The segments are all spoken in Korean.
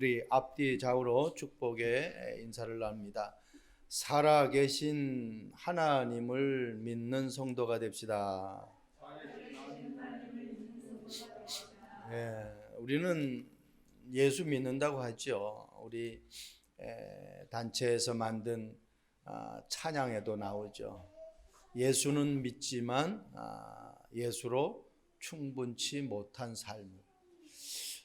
우리 앞뒤 좌우로 축복의 인사를 나눕니다. 살아계신 하나님을 믿는 성도가 됩시다. 우리는 예수 믿는다고 하죠. 우리 단체에서 만든 찬양에도 나오죠. 예수는 믿지만 예수로 충분치 못한 삶.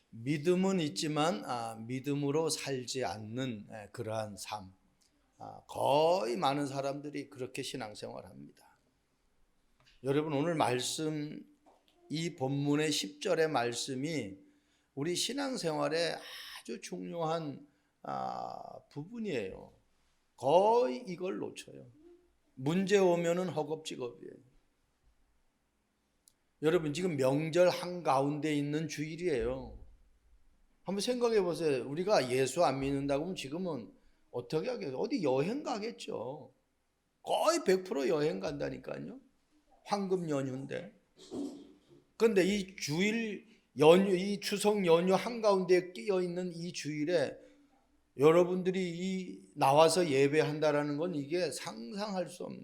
믿음은 있지만 믿음으로 살지 않는 그러한 삶. 거의 많은 사람들이 그렇게 신앙생활합니다. 여러분, 오늘 말씀, 이 본문의 10절의 말씀이 우리 신앙생활에 아주 중요한 부분이에요. 거의 이걸 놓쳐요. 문제 오면은 허겁지겁이에요. 여러분, 지금 명절 한가운데 있는 주일이에요. 한번 생각해 보세요. 우리가 예수 안 믿는다고 하면 지금은 어떻게 하겠어요? 어디 여행 가겠죠. 거의 100% 여행 간다니까요. 황금 연휴인데. 그런데 이 주일 연휴, 이 추석 연휴 한가운데 끼어 있는 이 주일에 여러분들이 나와서 예배한다라는 건 이게 상상할 수 없는,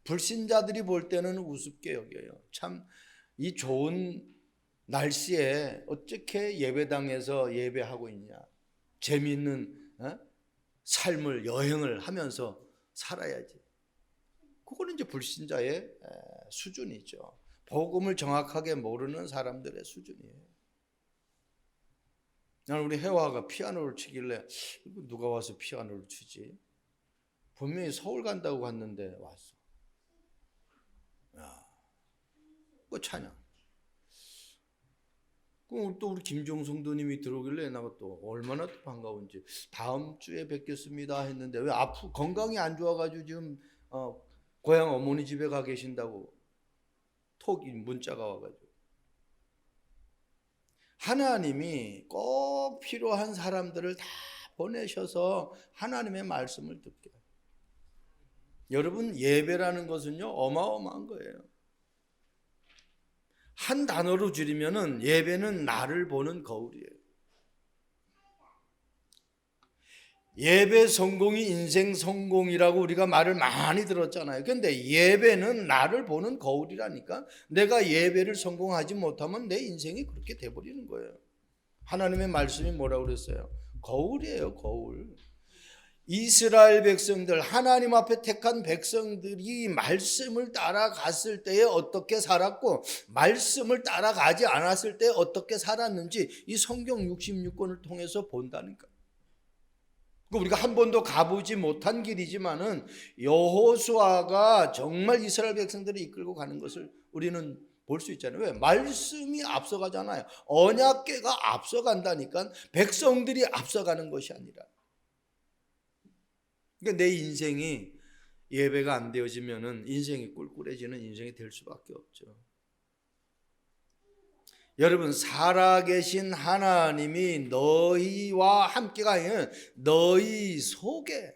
불신자들이 볼 때는 우습게 여겨요. 참 이 좋은 날씨에 어떻게 예배당에서 예배하고 있냐, 재미있는 삶을, 여행을 하면서 살아야지. 그거는 이제 불신자의 수준이죠. 복음을 정확하게 모르는 사람들의 수준이에요. 나는 우리 혜화가 피아노를 치길래 누가 와서 피아노를 치지? 분명히 서울 간다고 갔는데 왔어. 야, 그 찬양. 또 우리 김종성 도님이 들어오길래 나가 또 얼마나 또 반가운지, 다음 주에 뵙겠습니다 했는데 왜 건강이 안 좋아가지고 지금 고향 어머니 집에 가 계신다고 톡이 문자가 와가지고. 하나님이 꼭 필요한 사람들을 다 보내셔서 하나님의 말씀을 듣게. 여러분, 예배라는 것은요 어마어마한 거예요. 한 단어로 줄이면은 예배는 나를 보는 거울이에요. 예배 성공이 인생 성공이라고 우리가 말을 많이 들었잖아요. 그런데 예배는 나를 보는 거울이라니까. 내가 예배를 성공하지 못하면 내 인생이 그렇게 돼버리는 거예요. 하나님의 말씀이 뭐라고 그랬어요? 거울이에요, 거울. 이스라엘 백성들, 하나님 앞에 택한 백성들이 말씀을 따라갔을 때에 어떻게 살았고 말씀을 따라가지 않았을 때 어떻게 살았는지 이 성경 66권을 통해서 본다니까. 우리가 한 번도 가보지 못한 길이지만은 여호수아가 정말 이스라엘 백성들을 이끌고 가는 것을 우리는 볼 수 있잖아요. 왜? 말씀이 앞서가잖아요. 언약궤가 앞서간다니까. 백성들이 앞서가는 것이 아니라. 그러니까 내 인생이 예배가 안 되어지면은 인생이 꿀꿀해지는 인생이 될 수밖에 없죠. 여러분, 살아계신 하나님이 너희와 함께가 아니라 너희 속에,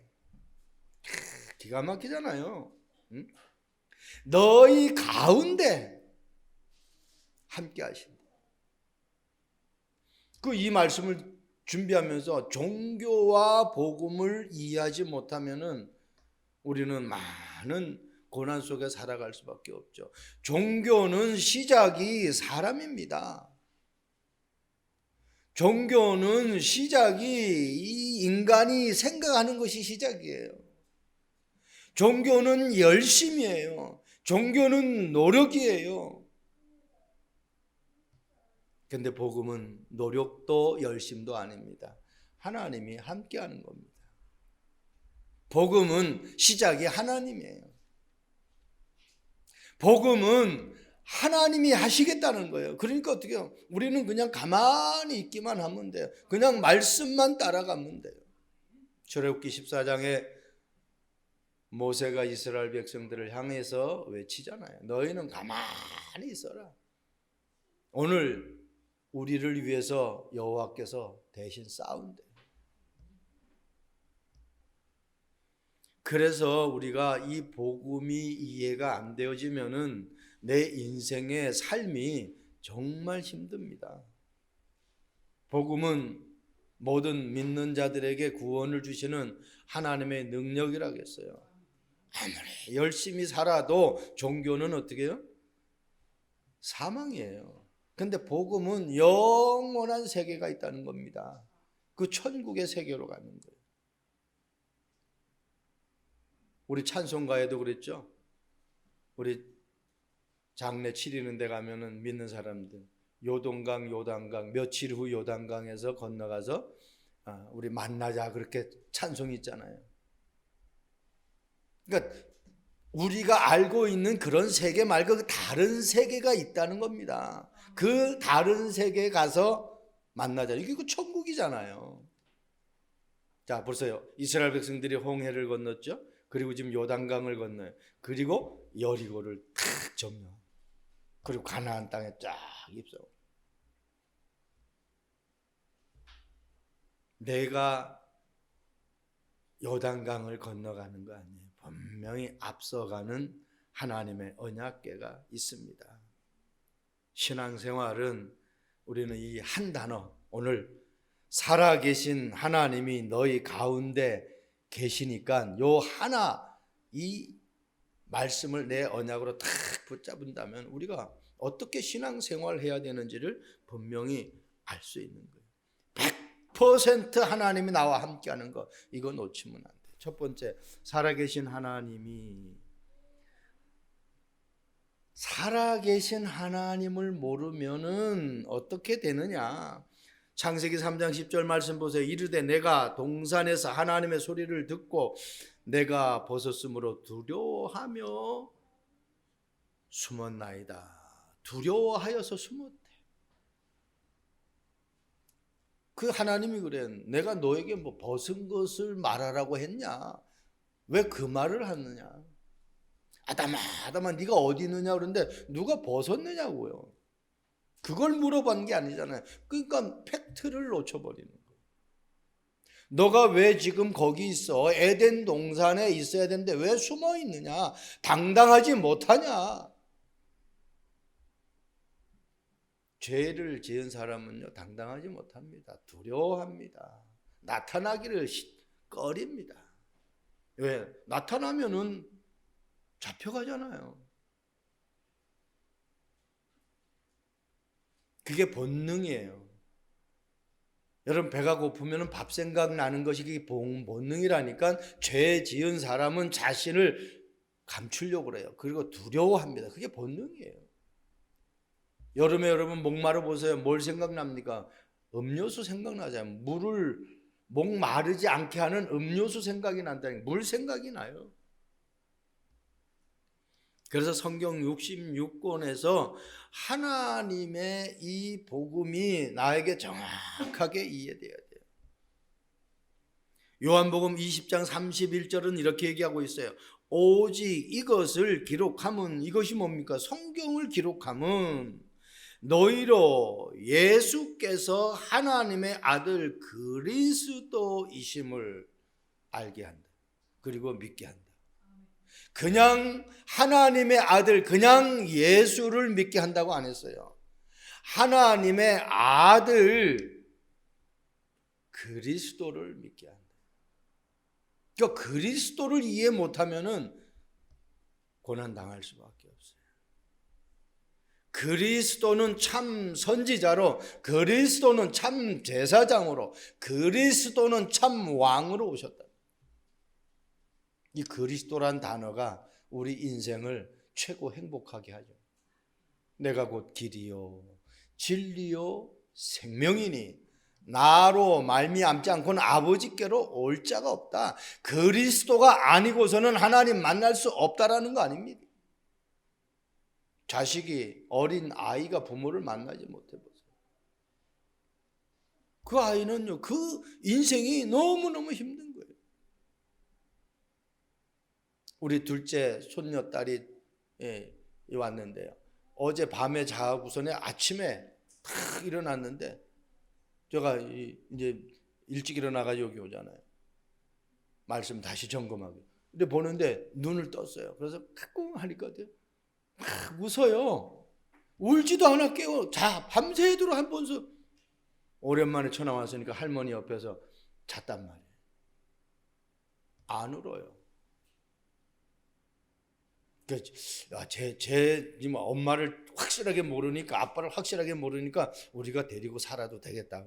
기가 막히잖아요. 응? 너희 가운데 함께 하신다. 이 말씀을 준비하면서 종교와 복음을 이해하지 못하면은 우리는 많은 고난 속에 살아갈 수밖에 없죠. 종교는 시작이 사람입니다. 종교는 시작이 이 인간이 생각하는 것이 시작이에요. 종교는 열심이에요. 종교는 노력이에요. 근데 복음은 노력도 열심도 아닙니다. 하나님이 함께하는 겁니다. 복음은 시작이 하나님이에요. 복음은 하나님이 하시겠다는 거예요. 그러니까 어떻게 해요? 우리는 그냥 가만히 있기만 하면 돼요. 그냥 말씀만 따라가면 돼요. 출애굽기 14장에 모세가 이스라엘 백성들을 향해서 외치잖아요. 너희는 가만히 있어라. 오늘 우리를 위해서 여호와께서 대신 싸운대. 그래서 우리가 이 복음이 이해가 안 되어지면은 내 인생의 삶이 정말 힘듭니다. 복음은 모든 믿는 자들에게 구원을 주시는 하나님의 능력이라고 했어요. 아무리 열심히 살아도 종교는 어떻게 해요? 사망이에요. 근데 복음은 영원한 세계가 있다는 겁니다. 그 천국의 세계로 가는 거예요. 우리 찬송가에도 그랬죠. 우리 장례 치르는 데 가면은 믿는 사람들 요단강 며칠 후 요단강에서 건너가서 우리 만나자 그렇게 찬송이 있잖아요. 그러니까 우리가 알고 있는 그런 세계 말고 다른 세계가 있다는 겁니다. 그 다른 세계에 가서 만나자. 이게 그 천국이잖아요. 자, 벌써요. 이스라엘 백성들이 홍해를 건넜죠. 그리고 지금 요단강을 건너요. 그리고 여리고를 탁 점령. 그리고 가나안 땅에 쫙 입성. 내가 요단강을 건너가는 거 아니에요. 분명히 앞서가는 하나님의 언약궤가 있습니다. 신앙생활은 우리는 이 한 단어, 오늘 살아계신 하나님이 너희 가운데 계시니까 요 하나 이 말씀을 내 언약으로 탁 붙잡은다면 우리가 어떻게 신앙생활을 해야 되는지를 분명히 알 수 있는 거예요. 100% 하나님이 나와 함께하는 거 이거 놓치면 안 돼요. 첫 번째, 살아계신 하나님을 모르면은 어떻게 되느냐? 창세기 3장 10절 말씀 보세요. 이르되 내가 동산에서 하나님의 소리를 듣고 내가 벗었으므로 두려워하며 숨었나이다. 두려워하여서 숨었대. 그 하나님이 그래. 내가 너에게 뭐 벗은 것을 말하라고 했냐? 왜 그 말을 하느냐? 아담아 네가 어디 있느냐 그러는데 누가 벗었느냐고요. 그걸 물어본 게 아니잖아요. 그러니까 팩트를 놓쳐버리는 거예요. 너가 왜 지금 거기 있어? 에덴 동산에 있어야 되는데 왜 숨어 있느냐? 당당하지 못하냐? 죄를 지은 사람은요 당당하지 못합니다. 두려워합니다. 나타나기를 꺼립니다. 왜? 나타나면은 잡혀가잖아요. 그게 본능이에요. 여러분 배가 고프면 밥 생각나는 것이 그게 본능이라니까. 죄 지은 사람은 자신을 감추려고 그래요. 그리고 두려워합니다. 그게 본능이에요. 여름에 여러분 목마르 보세요. 뭘 생각납니까? 음료수 생각나잖아요. 물을 목 마르지 않게 하는 음료수 생각이 난다니까. 물 생각이 나요. 그래서 성경 66권에서 하나님의 이 복음이 나에게 정확하게 이해돼야 돼요. 요한복음 20장 31절은 이렇게 얘기하고 있어요. 오직 이것을 기록함은, 이것이 뭡니까? 성경을 기록함은 너희로 예수께서 하나님의 아들 그리스도이심을 알게 한다. 그리고 믿게 한다. 그냥 하나님의 아들, 그냥 예수를 믿게 한다고 안 했어요. 하나님의 아들 그리스도를 믿게 한다. 그러니까 그리스도를 이해 못하면은 고난당할 수밖에 없어요. 그리스도는 참 선지자로, 그리스도는 참 제사장으로, 그리스도는 참 왕으로 오셨다. 이 그리스도란 단어가 우리 인생을 최고 행복하게 하죠. 내가 곧 길이요 진리요 생명이니 나로 말미암지 않고는 아버지께로 올 자가 없다. 그리스도가 아니고서는 하나님 만날 수 없다라는 거 아닙니다. 자식이, 어린 아이가 부모를 만나지 못해보세요. 그 아이는요, 그 인생이 너무너무 힘든 거예요. 우리 둘째 손녀딸이 왔는데요. 어제 밤에 자고서는 아침에 탁 일어났는데 제가 이제 일찍 일어나가지고 여기 오잖아요. 말씀 다시 점검하고. 근데 보는데 눈을 떴어요. 그래서 가끔 하니까 막 웃어요. 울지도 않아 깨워. 자, 밤새도록 한 번서 오랜만에 전화 왔으니까 할머니 옆에서 잤단 말이에요. 안 울어요. 제 엄마를 확실하게 모르니까, 아빠를 확실하게 모르니까 우리가 데리고 살아도 되겠다.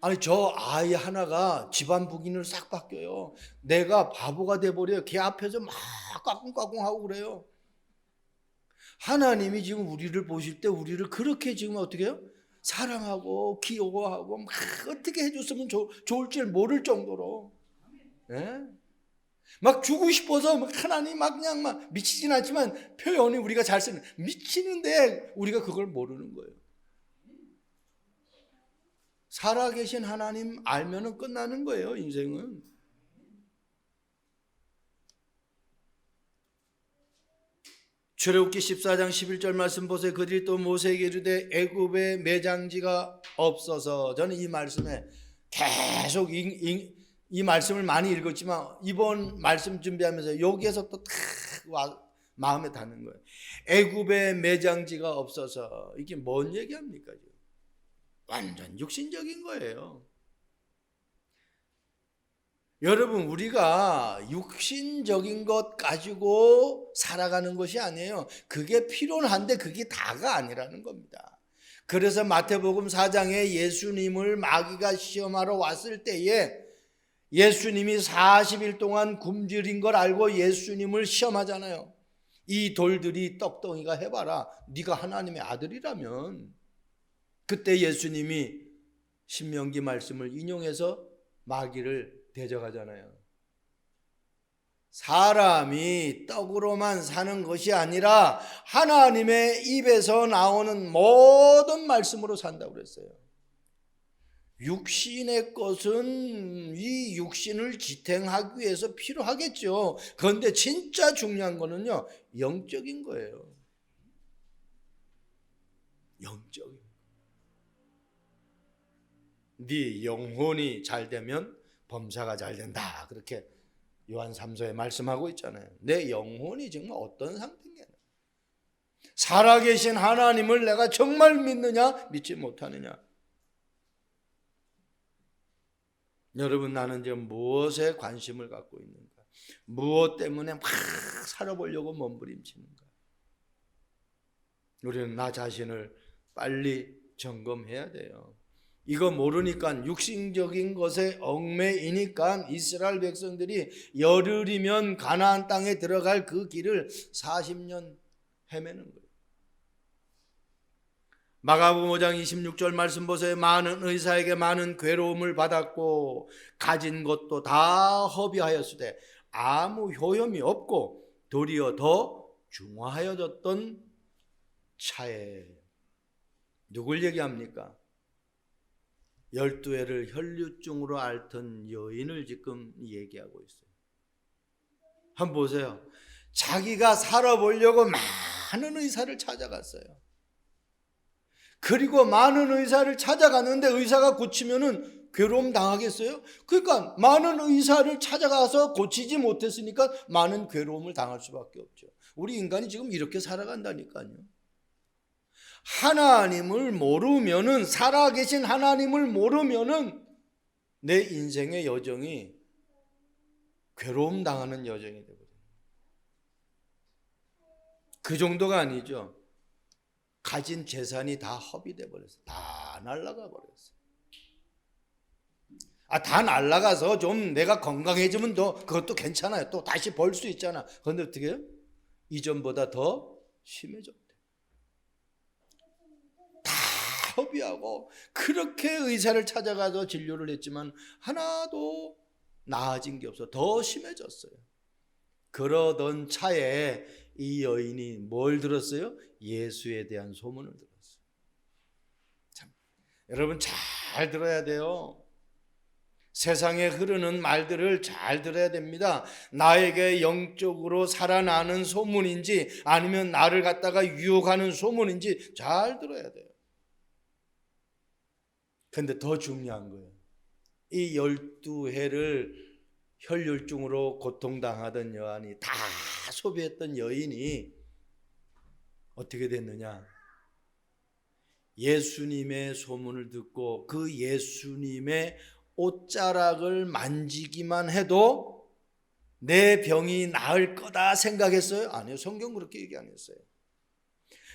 아니, 저 아이 하나가 집안 부인을 싹 바뀌어요. 내가 바보가 돼버려요. 걔 앞에서 막 까꿍까꿍하고 그래요. 하나님이 지금 우리를 보실 때 우리를 그렇게 지금 어떻게 해요? 사랑하고 귀여워하고 막 어떻게 해줬으면 좋을지 모를 정도로, 예? 막 주고 싶어서 막 하나님 막 그냥 막 미치진 않지만 표현이 우리가 잘 쓰는, 미치는데 우리가 그걸 모르는 거예요. 살아계신 하나님 알면은 끝나는 거예요, 인생은. 출애굽기 14장 11절 말씀 보세요. 그들이 또 모세에게 이르되 애굽에 매장지가 없어서. 저는 이 말씀에 계속 이 말씀을 많이 읽었지만 이번 말씀 준비하면서 여기에서 또 탁 마음에 닿는 거예요. 애굽에 매장지가 없어서. 이게 뭔 얘기합니까? 완전 육신적인 거예요. 여러분, 우리가 육신적인 것 가지고 살아가는 것이 아니에요. 그게 필요한데 그게 다가 아니라는 겁니다. 그래서 마태복음 4장에 예수님을 마귀가 시험하러 왔을 때에 예수님이 40일 동안 굶주린 걸 알고 예수님을 시험하잖아요. 이 돌들이 떡덩이가 해봐라. 네가 하나님의 아들이라면. 그때 예수님이 신명기 말씀을 인용해서 마귀를 대적하잖아요. 사람이 떡으로만 사는 것이 아니라 하나님의 입에서 나오는 모든 말씀으로 산다고 그랬어요. 육신의 것은 이 육신을 지탱하기 위해서 필요하겠죠. 그런데 진짜 중요한 거는요, 영적인 거예요. 영적인. 네 영혼이 잘 되면 범사가 잘 된다. 그렇게 요한 3서에 말씀하고 있잖아요. 내 영혼이 정말 어떤 상태냐. 살아계신 하나님을 내가 정말 믿느냐, 믿지 못하느냐. 여러분, 나는 지금 무엇에 관심을 갖고 있는가? 무엇 때문에 막 살아보려고 몸부림치는가? 우리는 나 자신을 빨리 점검해야 돼요. 이거 모르니까, 육신적인 것에 얽매이니까 이스라엘 백성들이 열흘이면 가나안 땅에 들어갈 그 길을 40년 헤매는 거예요. 마가복음 5장 26절 말씀 보세요. 많은 의사에게 많은 괴로움을 받았고 가진 것도 다 허비하였으되 아무 효험이 없고 도리어 더 중화하여졌던 차에. 누굴 얘기합니까? 12해를 혈류증으로 앓던 여인을 지금 얘기하고 있어요. 한번 보세요. 자기가 살아보려고 많은 의사를 찾아갔어요. 그리고 많은 의사를 찾아갔는데 의사가 고치면은 괴로움 당하겠어요? 그러니까 많은 의사를 찾아가서 고치지 못했으니까 많은 괴로움을 당할 수밖에 없죠. 우리 인간이 지금 이렇게 살아간다니까요. 하나님을 모르면은, 살아계신 하나님을 모르면은 내 인생의 여정이 괴로움 당하는 여정이 되거든요. 그 정도가 아니죠. 가진 재산이 다 허비돼 버렸어요. 다 날아가 버렸어요. 다 날아가서 좀 내가 건강해지면 또 그것도 괜찮아요. 또 다시 벌 수 있잖아. 그런데 어떻게 해요? 이전보다 더 심해졌대. 다 허비하고 그렇게 의사를 찾아가서 진료를 했지만 하나도 나아진 게 없어. 더 심해졌어요. 그러던 차에 이 여인이 뭘 들었어요? 예수에 대한 소문을 들었어요. 참, 여러분 잘 들어야 돼요. 세상에 흐르는 말들을 잘 들어야 됩니다. 나에게 영적으로 살아나는 소문인지 아니면 나를 갖다가 유혹하는 소문인지 잘 들어야 돼요. 근데 더 중요한 거예요. 이 12해를 혈류증으로 고통당하던 여인이, 다 소비했던 여인이 어떻게 됐느냐? 예수님의 소문을 듣고 그 예수님의 옷자락을 만지기만 해도 내 병이 나을 거다 생각했어요? 아니요. 성경 그렇게 얘기 안 했어요.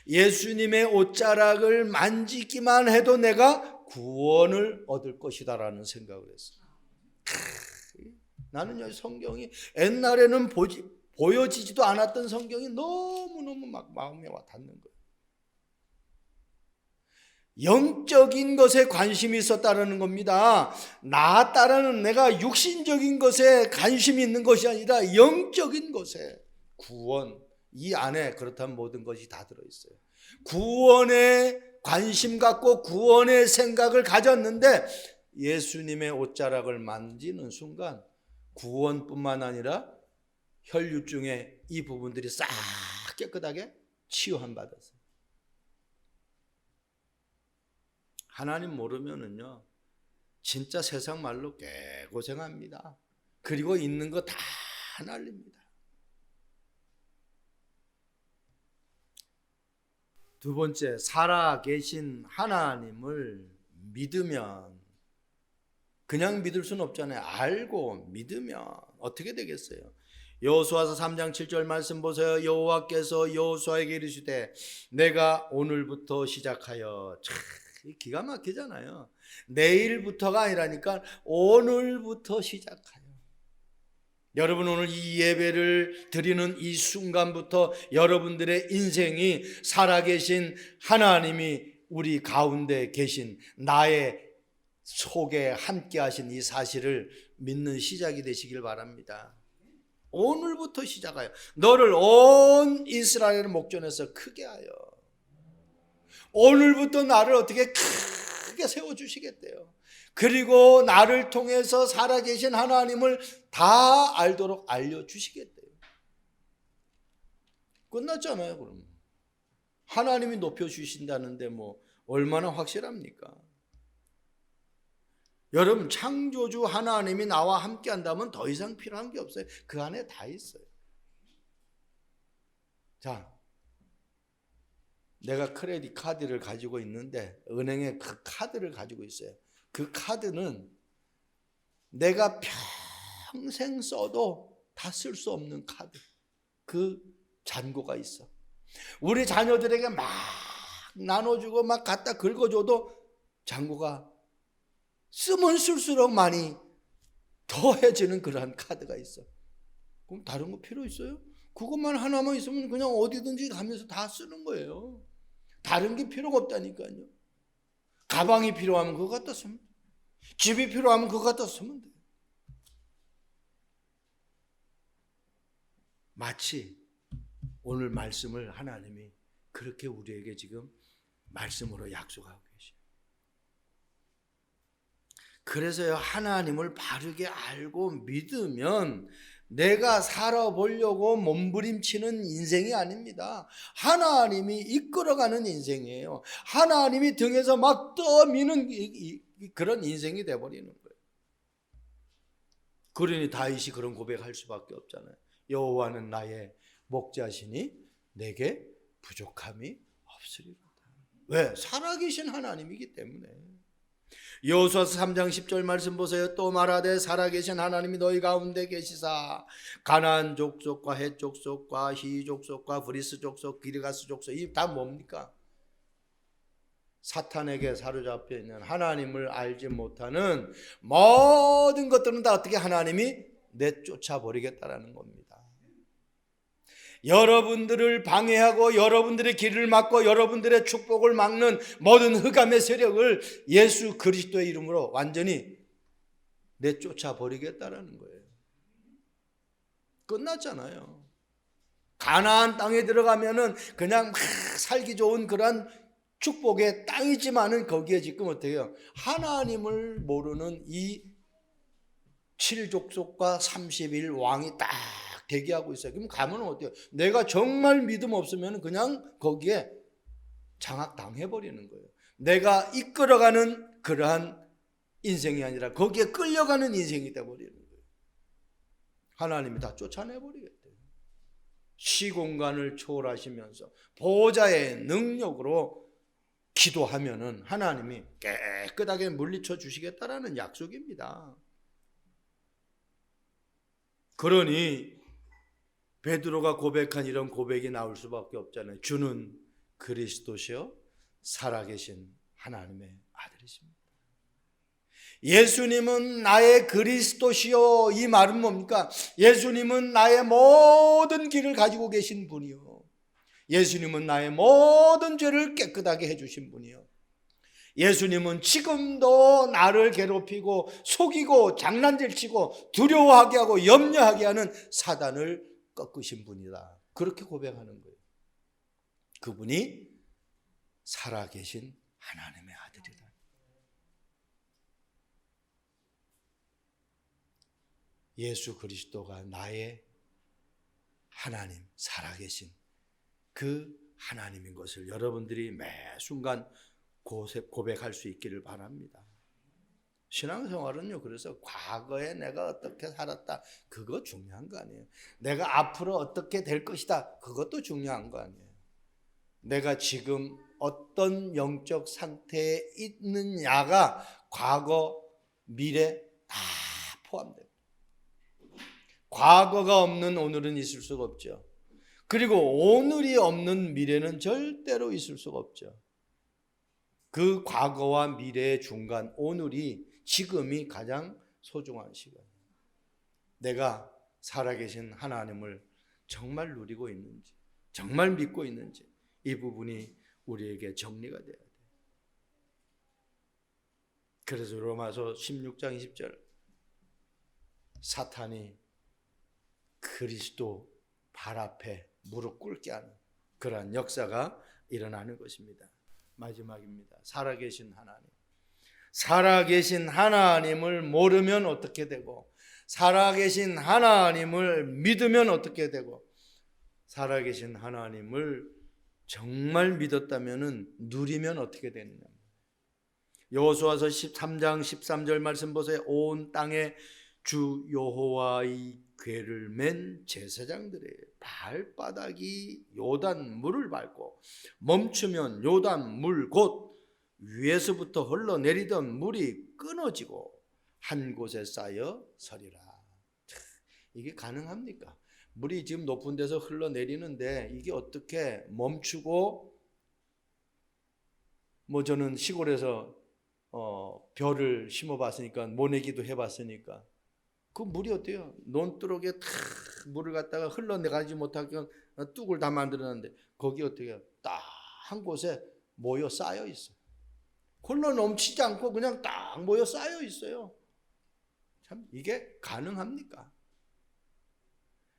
예수님의 옷자락을 만지기만 해도 내가 구원을 얻을 것이다라는 생각을 했어요. 나는요, 성경이 옛날에는 보여지지도 않았던 성경이 너무너무 막 마음에 와 닿는 거예요. 영적인 것에 관심이 있었다는 겁니다. 나 따라는 내가 육신적인 것에 관심이 있는 것이 아니라 영적인 것에, 구원, 이 안에 그렇다면 모든 것이 다 들어있어요. 구원에 관심 갖고 구원의 생각을 가졌는데 예수님의 옷자락을 만지는 순간 구원뿐만 아니라 혈류증의 이 부분들이 싹 깨끗하게 치유함 받았어요. 하나님 모르면은요, 진짜 세상 말로 개고생합니다. 그리고 있는 거 다 날립니다. 두 번째, 살아계신 하나님을 믿으면, 그냥 믿을 수는 없잖아요. 알고 믿으면 어떻게 되겠어요? 여호수아서 3장 7절 말씀 보세요. 여호와께서 여호수아에게 이르시되 내가 오늘부터 시작하여, 참 기가 막히잖아요. 내일부터가 아니라니까 오늘부터 시작하여. 여러분, 오늘 이 예배를 드리는 이 순간부터 여러분들의 인생이 살아계신 하나님이 우리 가운데 계신, 나의 속에 함께 하신 이 사실을 믿는 시작이 되시길 바랍니다. 오늘부터 시작하여 너를 온 이스라엘의 목전에서 크게 하여, 오늘부터 나를 어떻게 크게 세워주시겠대요. 그리고 나를 통해서 살아계신 하나님을 다 알도록 알려주시겠대요. 끝났잖아요. 그럼 하나님이 높여주신다는데 뭐 얼마나 확실합니까? 여러분, 창조주 하나님이 나와 함께 한다면 더 이상 필요한 게 없어요. 그 안에 다 있어요. 자, 내가 크레딧 카드를 가지고 있는데 은행에 그 카드를 가지고 있어요. 그 카드는 내가 평생 써도 다 쓸 수 없는 카드, 그 잔고가 있어. 우리 자녀들에게 막 나눠주고 막 갖다 긁어줘도 잔고가 쓰면 쓸수록 많이 더해지는 그러한 카드가 있어. 그럼 다른 거 필요 있어요? 그것만 하나만 있으면 그냥 어디든지 가면서 다 쓰는 거예요. 다른 게 필요가 없다니까요. 가방이 필요하면 그거 갖다 쓰면 돼. 집이 필요하면 그거 갖다 쓰면 돼. 마치 오늘 말씀을 하나님이 그렇게 우리에게 지금 말씀으로 약속하고 계셔요. 그래서요, 하나님을 바르게 알고 믿으면 내가 살아보려고 몸부림치는 인생이 아닙니다. 하나님이 이끌어가는 인생이에요. 하나님이 등에서 막 떠미는 그런 인생이 돼버리는 거예요. 그러니 다윗이 그런 고백할 수밖에 없잖아요. 여호와는 나의 목자시니 내게 부족함이 없으리로다. 왜? 살아계신 하나님이기 때문에. 여호수아서 3장 10절 말씀 보세요. 또 말하되 살아계신 하나님이 너희 가운데 계시사 가나안 족속과 헷 족속과 히 족속과 브리스 족속, 기르가스 족속, 이 다 뭡니까? 사탄에게 사로잡혀 있는, 하나님을 알지 못하는 모든 것들은 다 어떻게 하나님이 내쫓아 버리겠다라는 겁니다. 여러분들을 방해하고 여러분들의 길을 막고 여러분들의 축복을 막는 모든 흑암의 세력을 예수 그리스도의 이름으로 완전히 내쫓아 버리겠다라는 거예요. 끝났잖아요. 가나안 땅에 들어가면은 그냥 막 살기 좋은 그런 축복의 땅이지만은 거기에 지금 어떻게 해요? 하나님을 모르는 이 7족속과 31 왕이 딱 대기하고 있어요. 그럼 가면 어때요? 내가 정말 믿음 없으면 그냥 거기에 장악당해버리는 거예요. 내가 이끌어가는 그러한 인생이 아니라 거기에 끌려가는 인생이 되어버리는 거예요. 하나님이 다 쫓아내버리겠대요. 시공간을 초월하시면서 보호자의 능력으로 기도하면은 하나님이 깨끗하게 물리쳐 주시겠다라는 약속입니다. 그러니 베드로가 고백한 이런 고백이 나올 수밖에 없잖아요. 주는 그리스도시요 살아계신 하나님의 아들이십니다. 예수님은 나의 그리스도시요. 이 말은 뭡니까? 예수님은 나의 모든 길을 가지고 계신 분이요. 예수님은 나의 모든 죄를 깨끗하게 해주신 분이요. 예수님은 지금도 나를 괴롭히고 속이고 장난질치고 두려워하게 하고 염려하게 하는 사단을 꺾으신 분이다. 그렇게 고백하는 거예요. 그분이 살아계신 하나님의 아들이다. 예수 그리스도가 나의 하나님, 살아계신 그 하나님인 것을 여러분들이 매 순간 고백할 수 있기를 바랍니다. 신앙생활은요, 그래서 과거에 내가 어떻게 살았다, 그거 중요한 거 아니에요. 내가 앞으로 어떻게 될 것이다, 그것도 중요한 거 아니에요. 내가 지금 어떤 영적 상태에 있느냐가 과거, 미래 다 포함돼요. 과거가 없는 오늘은 있을 수가 없죠. 그리고 오늘이 없는 미래는 절대로 있을 수가 없죠. 그 과거와 미래의 중간, 오늘이, 지금이 가장 소중한 시간이에요. 내가 살아계신 하나님을 정말 누리고 있는지, 정말 믿고 있는지, 이 부분이 우리에게 정리가 돼야 돼요. 그래서 로마서 16장 20절, 사탄이 그리스도 발 앞에 무릎 꿇게 하는 그러한 역사가 일어나는 것입니다. 마지막입니다. 살아계신 하나님. 살아계신 하나님을 모르면 어떻게 되고, 살아계신 하나님을 믿으면 어떻게 되고, 살아계신 하나님을 정말 믿었다면 누리면 어떻게 되느냐. 여호수아서 13장 13절 말씀 보세요. 온 땅에 주 여호와의 궤를 맨 제사장들의 발바닥이 요단 물을 밟고 멈추면 요단 물 곧 위에서부터 흘러내리던 물이 끊어지고 한 곳에 쌓여 서리라. 이게 가능합니까? 물이 지금 높은 데서 흘러내리는데 이게 어떻게 멈추고, 저는 시골에서 벼를 심어봤으니까, 모내기도 해봤으니까, 그 물이 어때요? 논두렁에 탁 물을 갖다가 흘러내가지 못하게 뚝을 다 만들었는데 거기 어떻게 해요? 딱 한 곳에 모여 쌓여 있어요. 흘러 넘치지 않고 그냥 딱 모여 쌓여 있어요. 참 이게 가능합니까?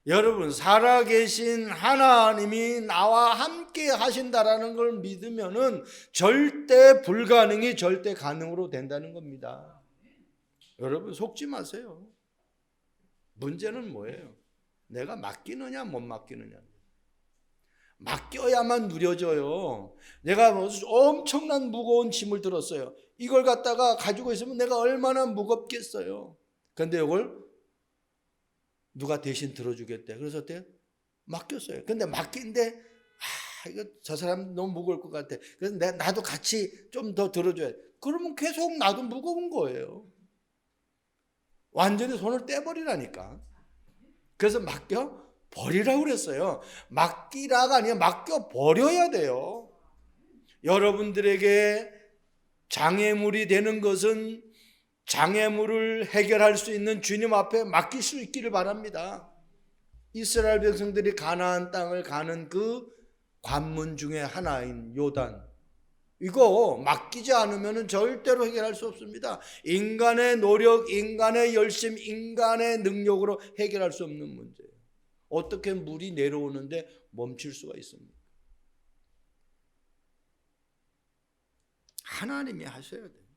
여러분, 살아계신 하나님이 나와 함께 하신다라는 걸 믿으면은 절대 불가능이 절대 가능으로 된다는 겁니다. 여러분 속지 마세요. 문제는 뭐예요? 내가 맡기느냐 못 맡기느냐. 맡겨야만 누려져요. 내가 엄청난 무거운 짐을 들었어요. 이걸 갖다가 가지고 있으면 내가 얼마나 무겁겠어요. 그런데 이걸 누가 대신 들어주겠대. 그래서 어때요? 맡겼어요. 근데 맡긴데 이거 저 사람 너무 무거울 것 같아. 그래서 나도 같이 좀 더 들어줘야 돼. 그러면 계속 나도 무거운 거예요. 완전히 손을 떼버리라니까. 그래서 맡겨 버리라고 그랬어요. 맡기라가 아니라 맡겨 버려야 돼요. 여러분들에게 장애물이 되는 것은 장애물을 해결할 수 있는 주님 앞에 맡길 수 있기를 바랍니다. 이스라엘 백성들이 가나안 땅을 가는 그 관문 중에 하나인 요단, 이거 맡기지 않으면 절대로 해결할 수 없습니다. 인간의 노력, 인간의 열심, 인간의 능력으로 해결할 수 없는 문제예요. 어떻게 물이 내려오는데 멈출 수가 있습니까? 하나님이 하셔야 돼요.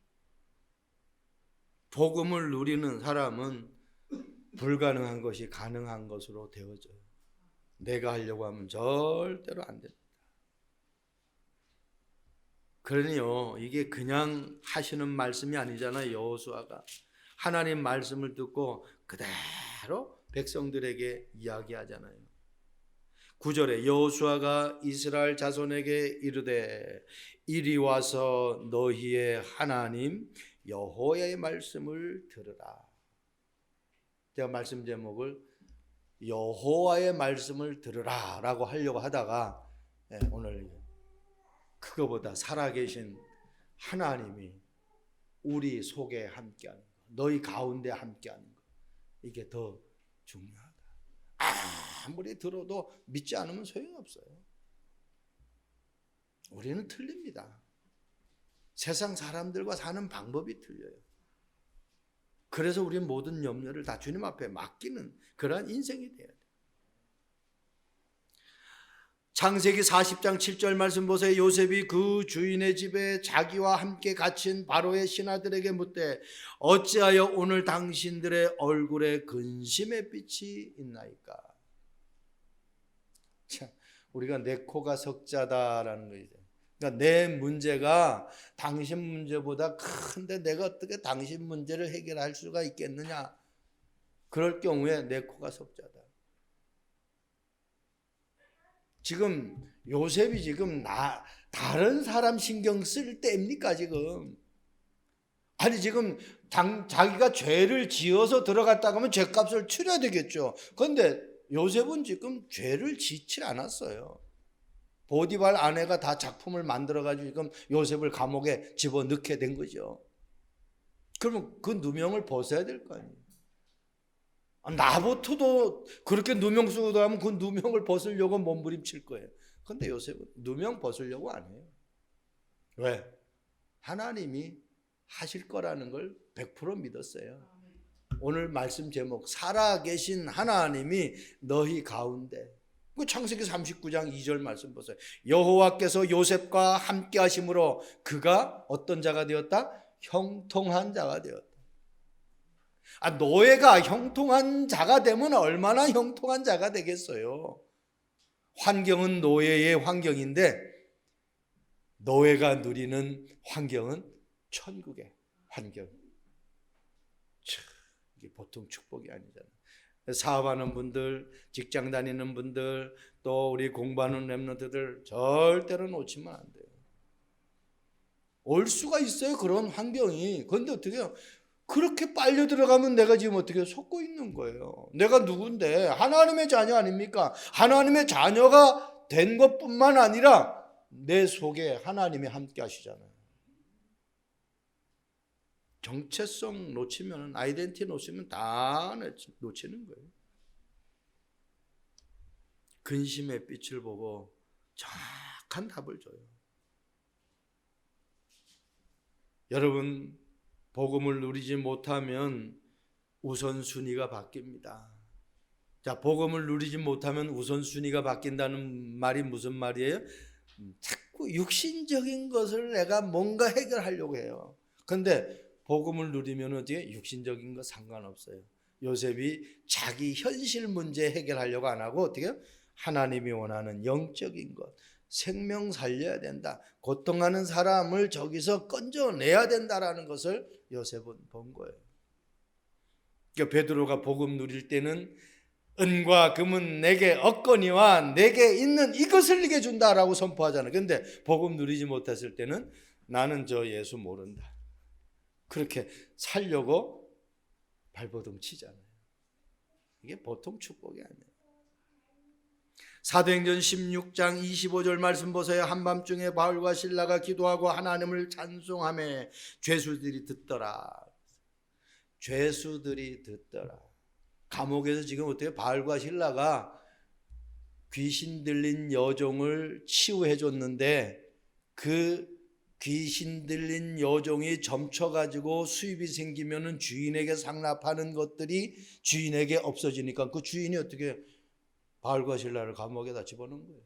복음을 누리는 사람은 불가능한 것이 가능한 것으로 되어져요. 내가 하려고 하면 절대로 안 됩니다. 그러니요, 이게 그냥 하시는 말씀이 아니잖아요. 여호수아가 하나님 말씀을 듣고 그대로 백성들에게 이야기하잖아요. 9절에 여호수아가 이스라엘 자손에게 이르되 이리 와서 너희의 하나님 여호와의 말씀을 들으라. 제가 말씀 제목을 여호와의 말씀을 들으라 라고 하려고 하다가 오늘 그거보다 살아계신 하나님이 우리 속에 함께하는 것, 너희 가운데 함께하는 것, 이게 더 중요하다. 아무리 들어도 믿지 않으면 소용없어요. 우리는 틀립니다. 세상 사람들과 사는 방법이 틀려요. 그래서 우리 모든 염려를 다 주님 앞에 맡기는 그러한 인생이 돼야 돼요. 창세기 40장 7절 말씀 보세요. 요셉이 그 주인의 집에 자기와 함께 갇힌 바로의 신하들에게 묻되 어찌하여 오늘 당신들의 얼굴에 근심의 빛이 있나이까. 참, 우리가 내 코가 석자다라는 거죠. 그러니까 내 문제가 당신 문제보다 큰데 내가 어떻게 당신 문제를 해결할 수가 있겠느냐. 그럴 경우에 내 코가 석자다. 지금 요셉이 지금 다른 사람 신경 쓸 때입니까 지금? 아니 지금 자기가 죄를 지어서 들어갔다고 하면 죄값을 치러야 되겠죠. 그런데 요셉은 지금 죄를 짓지 않았어요. 보디발 아내가 다 작품을 만들어가지고 지금 요셉을 감옥에 집어넣게 된 거죠. 그러면 그 누명을 벗어야 될 거 아니에요. 나부터도 그렇게 누명 쓰고 하면 그 누명을 벗으려고 몸부림칠 거예요. 그런데 요셉은 누명 벗으려고 안 해요. 왜? 하나님이 하실 거라는 걸 100% 믿었어요. 오늘 말씀 제목 살아계신 하나님이 너희 가운데. 창세기 39장 2절 말씀 보세요. 여호와께서 요셉과 함께 하심으로 그가 어떤 자가 되었다? 형통한 자가 되었다. 노예가 형통한 자가 되면 얼마나 형통한 자가 되겠어요. 환경은 노예의 환경인데 노예가 누리는 환경은 천국의 환경. 이게 보통 축복이 아니잖아요. 사업하는 분들, 직장 다니는 분들, 또 우리 공부하는 렘넌트들 절대로 놓치면 안 돼요. 올 수가 있어요, 그런 환경이. 그런데 어떻게 해요? 그렇게 빨려 들어가면 내가 지금 어떻게 속고 있는 거예요. 내가 누군데? 하나님의 자녀 아닙니까? 하나님의 자녀가 된 것뿐만 아니라 내 속에 하나님이 함께 하시잖아요. 정체성 놓치면, 아이덴티티 놓치면 다 놓치는 거예요. 근심의 빛을 보고 정확한 답을 줘요. 여러분, 복음을 누리지 못하면 우선순위가 바뀝니다. 자, 복음을 누리지 못하면 우선순위가 바뀐다는 말이 무슨 말이에요? 자꾸 육신적인 것을 내가 뭔가 해결하려고 해요. 그런데 복음을 누리면 어떻게 육신적인 거 상관없어요. 요셉이 자기 현실 문제 해결하려고 안 하고 어떻게 하나님이 원하는 영적인 것, 생명 살려야 된다. 고통하는 사람을 저기서 건져내야 된다라는 것을 요셉은 본 거예요. 그러니까 베드로가 복음 누릴 때는 은과 금은 내게 없거니와 내게 있는 이것을 네게 준다라고 선포하잖아요. 그런데 복음 누리지 못했을 때는 나는 저 예수 모른다. 그렇게 살려고 발버둥 치잖아요. 이게 보통 축복이 아니에요. 사도행전 16장 25절 말씀 보세요. 한밤중에 바울과 실라가 기도하고 하나님을 찬송하며 죄수들이 듣더라. 죄수들이 듣더라. 감옥에서 지금 어떻게 바울과 실라가 귀신 들린 여종을 치유해 줬는데 그 귀신 들린 여종이 점쳐가지고 수입이 생기면은 주인에게 상납하는 것들이 주인에게 없어지니까 그 주인이 어떻게 바울과 실라를 감옥에다 집어넣은 거예요.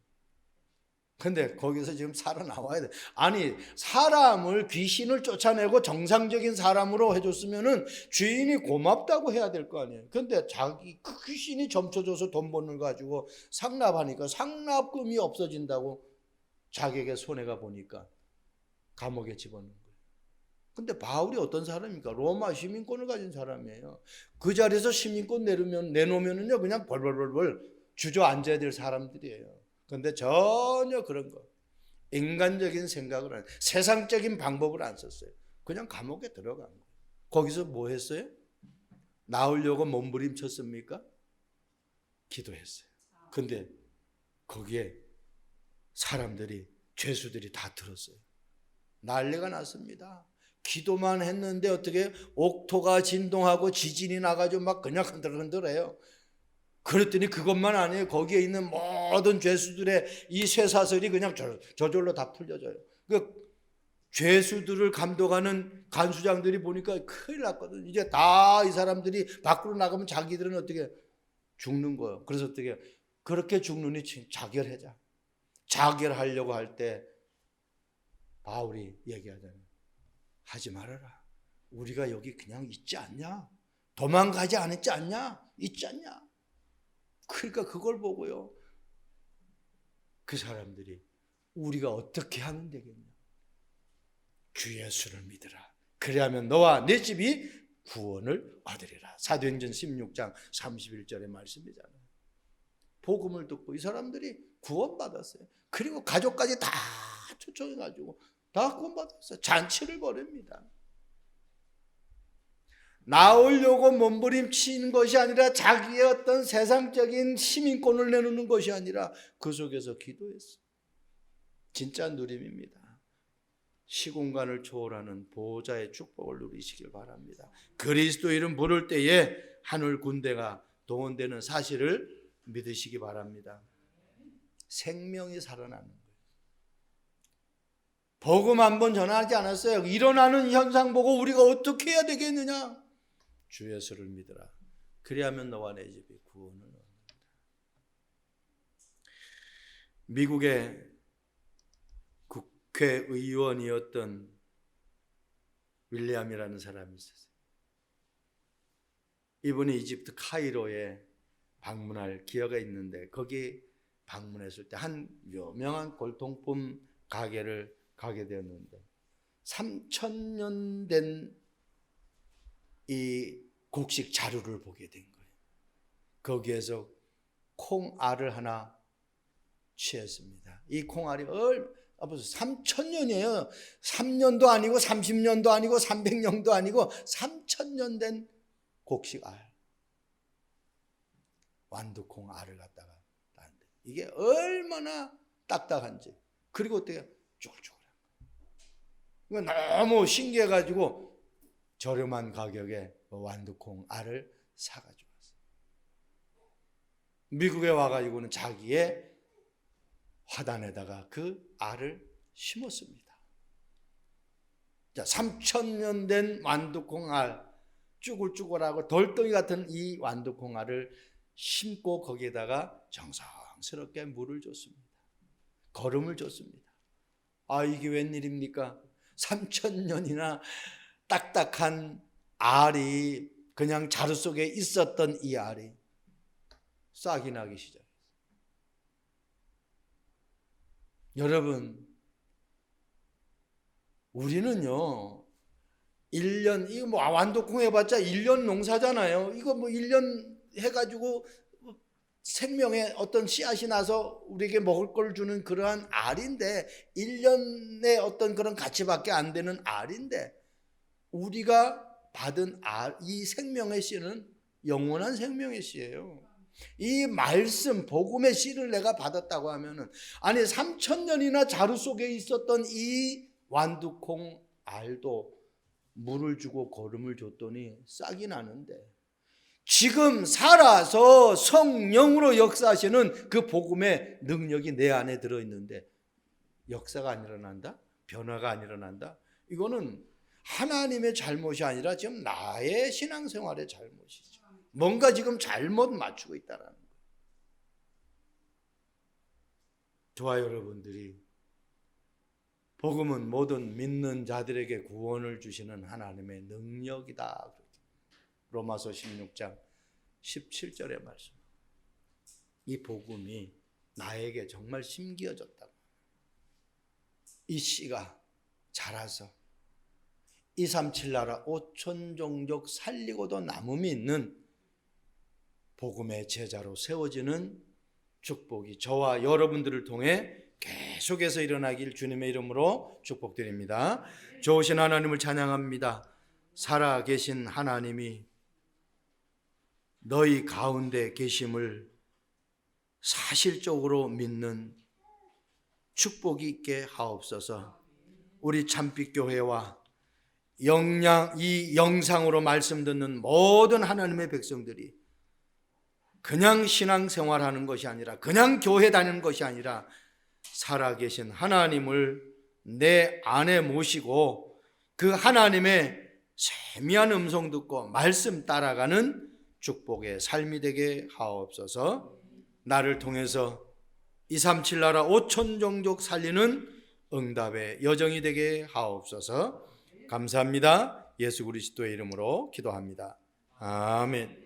근데 거기서 지금 살아나와야 돼. 아니, 사람을 귀신을 쫓아내고 정상적인 사람으로 해줬으면은 주인이 고맙다고 해야 될 거 아니에요. 근데 자기 그 귀신이 점쳐줘서 돈 버는 거 가지고 상납하니까 상납금이 없어진다고 자기에게 손해가 보니까 감옥에 집어넣은 거예요. 근데 바울이 어떤 사람입니까? 로마 시민권을 가진 사람이에요. 그 자리에서 시민권 내놓으면은요 그냥 벌벌벌벌 주저앉아야 될 사람들이에요. 그런데 전혀 그런 거, 인간적인 생각을 안, 세상적인 방법을 안 썼어요. 그냥 감옥에 들어간 거예요. 거기서 뭐 했어요? 나오려고 몸부림쳤습니까? 기도했어요. 근데 거기에 사람들이, 죄수들이 다 들었어요. 난리가 났습니다. 기도만 했는데 어떻게 옥토가 진동하고 지진이 나가지고 막 그냥 흔들흔들해요. 그랬더니 그것만 아니에요. 거기에 있는 모든 죄수들의 이 쇠사슬이 그냥 저절로 다 풀려져요. 그 죄수들을 감독하는 간수장들이 보니까 큰일 났거든. 이제 다 이 사람들이 밖으로 나가면 자기들은 어떻게 죽는 거예요. 그래서 어떻게 그렇게 죽느니 자결하자. 자결하려고 할 때 바울이 얘기하잖아요. 하지 말아라. 우리가 여기 그냥 있지 않냐? 도망가지 않았지 않냐? 있지 않냐? 그러니까 그걸 보고요, 그 사람들이 우리가 어떻게 하면 되겠냐? 주 예수를 믿으라. 그래야면 너와 네 집이 구원을 얻으리라. 사도행전 16장 31절의 말씀이잖아요. 복음을 듣고 이 사람들이 구원받았어요. 그리고 가족까지 다 초청해가지고 다 구원받았어요. 잔치를 벌입니다. 나오려고 몸부림치는 것이 아니라 자기의 어떤 세상적인 시민권을 내놓는 것이 아니라 그 속에서 기도했어요. 진짜 누림입니다. 시공간을 초월하는 보호자의 축복을 누리시길 바랍니다. 그리스도 이름 부를 때에 하늘 군대가 동원되는 사실을 믿으시기 바랍니다. 생명이 살아나는 거예요. 복음 한 번 전하지 않았어요. 일어나는 현상 보고 우리가 어떻게 해야 되겠느냐? 주 예수를 믿으라. 그리하면 너와 내 집이 구원을 얻는다. 미국의 국회의원이었던 윌리엄이라는 사람이 있었어요. 이분이 이집트 카이로에 방문할 기회가 있는데 거기 방문했을 때 한 유명한 골동품 가게를 가게 되었는데 3,000년 된 이 곡식 자루를 보게 된 거예요. 거기에서 콩알을 하나 취했습니다. 이 콩알이 벌써 3,000년이에요. 3년도 아니고 30년도 아니고 300년도 아니고 3,000년 된 곡식알, 완두콩알을 갖다가 땄는데 이게 얼마나 딱딱한지, 그리고 어떻게 쭈글쭈글한 거예요. 너무 신기해가지고 저렴한 가격에 완두콩알을 사가지고 왔어요. 미국에 와가지고는 자기의 화단에다가 그 알을 심었습니다. 자, 3,000년 된 완두콩알, 쭈글쭈글하고 돌덩이 같은 이 완두콩알을 심고 거기에다가 정성스럽게 물을 줬습니다. 거름을 줬습니다. 아, 이게 웬일입니까? 3,000년이나 딱딱한 알이, 그냥 자루 속에 있었던 이 알이 싹이 나기 시작했어요. 여러분, 우리는요 1년, 이거 뭐 완두콩 해봤자 1년 농사잖아요. 이거 뭐 1년 해가지고 생명의 어떤 씨앗이 나서 우리에게 먹을 걸 주는 그러한 알인데, 1년의 어떤 그런 가치밖에 안 되는 알인데, 우리가 받은 알, 이 생명의 씨는 영원한 생명의 씨예요. 이 말씀, 복음의 씨를 내가 받았다고 하면은, 아니 3,000년이나 자루 속에 있었던 이 완두콩 알도 물을 주고 거름을 줬더니 싹이 나는데, 지금 살아서 성령으로 역사하시는 그 복음의 능력이 내 안에 들어있는데 역사가 안 일어난다? 변화가 안 일어난다? 이거는 하나님의 잘못이 아니라 지금 나의 신앙생활의 잘못이죠. 뭔가 지금 잘못 맞추고 있다는 거예요. 저와 여러분들이 복음은 모든 믿는 자들에게 구원을 주시는 하나님의 능력이다. 로마서 16장 17절의 말씀. 이 복음이 나에게 정말 심겨졌다. 이 씨가 자라서 237 나라 5천 종족 살리고도 남음이 있는 복음의 제자로 세워지는 축복이 저와 여러분들을 통해 계속해서 일어나길 주님의 이름으로 축복드립니다. 좋으신 하나님을 찬양합니다. 살아계신 하나님이 너희 가운데 계심을 사실적으로 믿는 축복이 있게 하옵소서. 우리 참빛교회와 이 영상으로 말씀 듣는 모든 하나님의 백성들이 그냥 신앙생활하는 것이 아니라, 그냥 교회 다니는 것이 아니라 살아계신 하나님을 내 안에 모시고 그 하나님의 세미한 음성 듣고 말씀 따라가는 축복의 삶이 되게 하옵소서. 나를 통해서 237 나라 5천 종족 살리는 응답의 여정이 되게 하옵소서. 감사합니다. 예수 그리스도의 이름으로 기도합니다. 아멘.